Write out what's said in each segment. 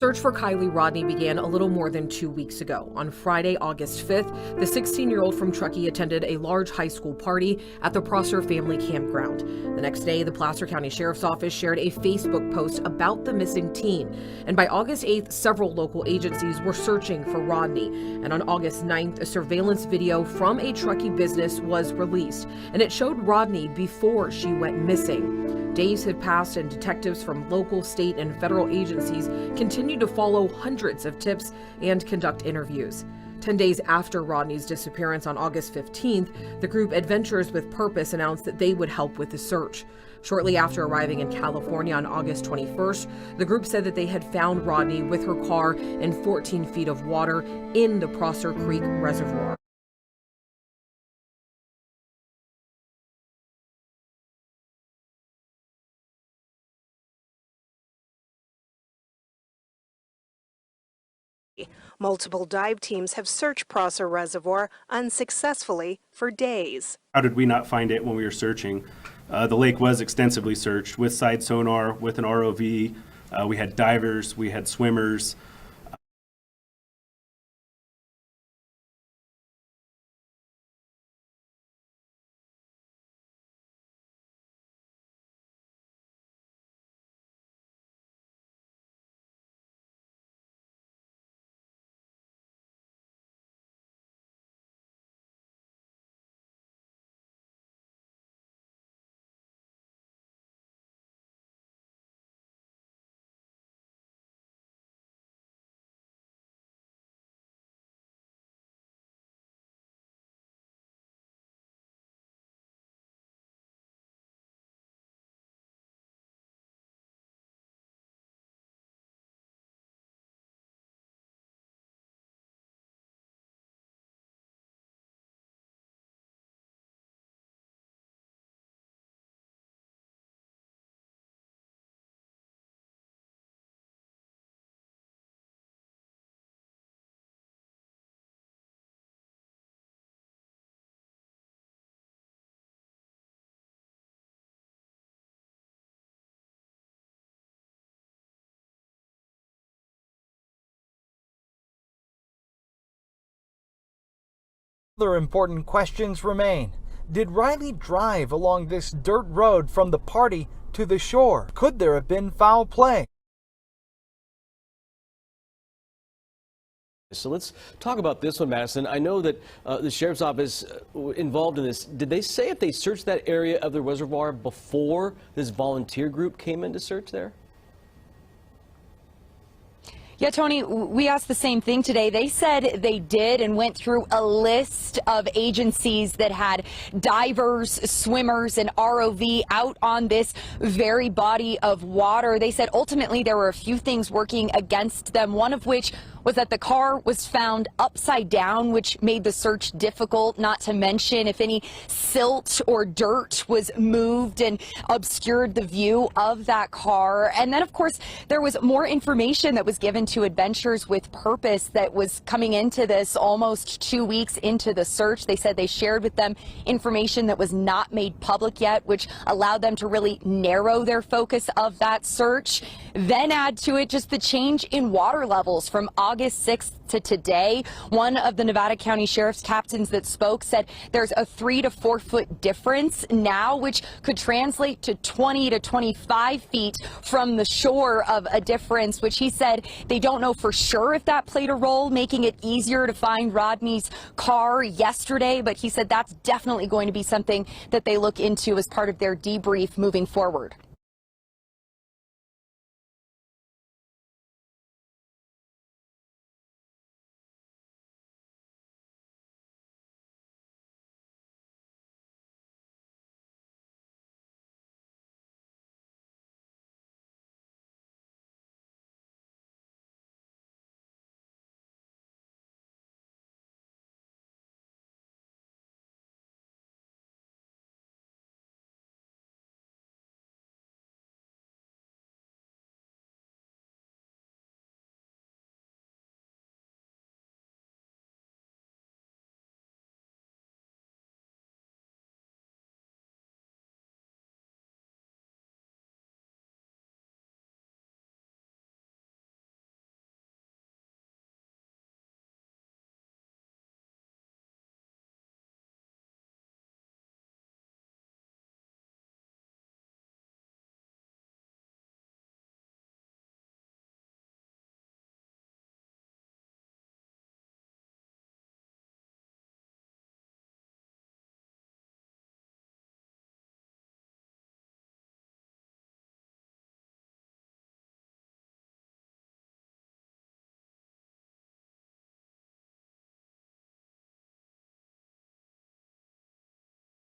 Search for Kiely Rodni began a little more than 2 weeks ago. On Friday, August 5th, the 16-year-old from Truckee attended a large high school party at the Prosser family campground. The next day, the Placer County Sheriff's Office shared a Facebook post about the missing teen. And by August 8th, several local agencies were searching for Rodni. And on August 9th, a surveillance video from a Truckee business was released, and it showed Rodni before she went missing. Days had passed and detectives from local, state, and federal agencies continued to follow hundreds of tips and conduct interviews. 10 days after Rodni's disappearance on August 15th, the group Adventures with Purpose announced that they would help with the search. Shortly after arriving in California on August 21st, the group said that they had found Rodni with her car in 14 feet of water in the Prosser Creek Reservoir. Multiple dive teams have searched Prosser Reservoir unsuccessfully for days. How did we not find it when we were searching? The lake was extensively searched with side sonar, with an ROV. We had divers, we had swimmers. Other important questions remain. Did Riley drive along this dirt road from the party to the shore? Could there have been foul play? So let's talk about this one, Madison. I know that the sheriff's office involved in this. Did they say if they searched that area of the reservoir before this volunteer group came in to search there? Yeah, Tony, we asked the same thing today. They said they did and went through a list of agencies that had divers, swimmers, and ROV out on this very body of water. They said ultimately there were a few things working against them, one of which was that the car was found upside down, which made the search difficult, not to mention if any silt or dirt was moved and obscured the view of that car. And then, of course, there was more information that was given to Adventures with Purpose that was coming into this almost 2 weeks into the search. They said they shared with them information that was not made public yet, which allowed them to really narrow their focus of that search. Then add to it just the change in water levels from August 6th to today. One of the Nevada County Sheriff's captains that spoke said there's a 3 to 4 foot difference now, which could translate to 20 to 25 feet from the shore of a difference, which he said they don't know for sure if that played a role, making it easier to find Rodni's car yesterday. But he said that's definitely going to be something that they look into as part of their debrief moving forward.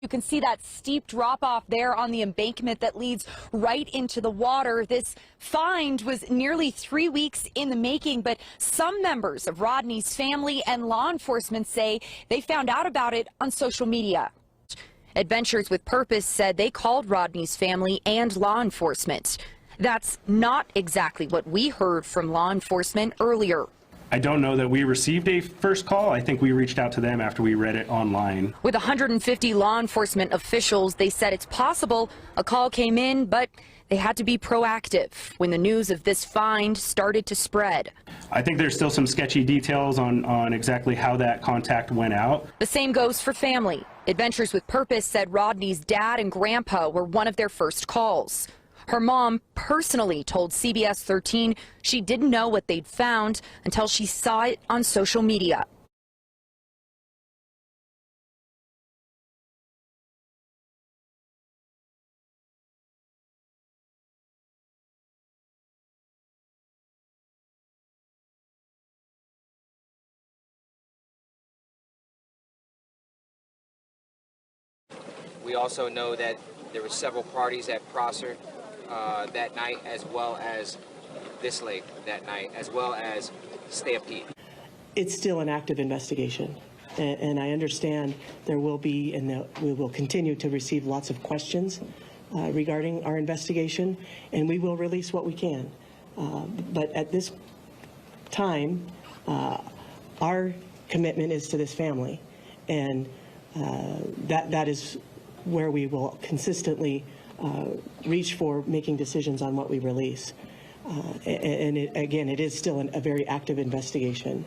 You can see that steep drop off there on the embankment that leads right into the water. This find was nearly 3 weeks in the making, but some members of Rodni's family and law enforcement say they found out about it on social media. Adventures with Purpose said they called Rodni's family and law enforcement. That's not exactly what we heard from law enforcement earlier. I don't know that we received a first call. I think we reached out to them after we read it online. With 150 law enforcement officials, they said it's possible a call came in, but they had to be proactive when the news of this find started to spread. I think there's still some sketchy details on exactly how that contact went out. The same goes for family. Adventures with Purpose said Rodni's dad and grandpa were one of their first calls. Her mom personally told CBS 13 she didn't know what they'd found until she saw it on social media. We also know that there were several parties at Prosser that night, as well as this lake that night, as well as Stampede. It's still an active investigation, and I understand there will be, and we will continue to receive lots of questions regarding our investigation, and we will release what we can. But at this time, our commitment is to this family, and that is where we will consistently reach for making decisions on what we release. And again, it is still a very active investigation.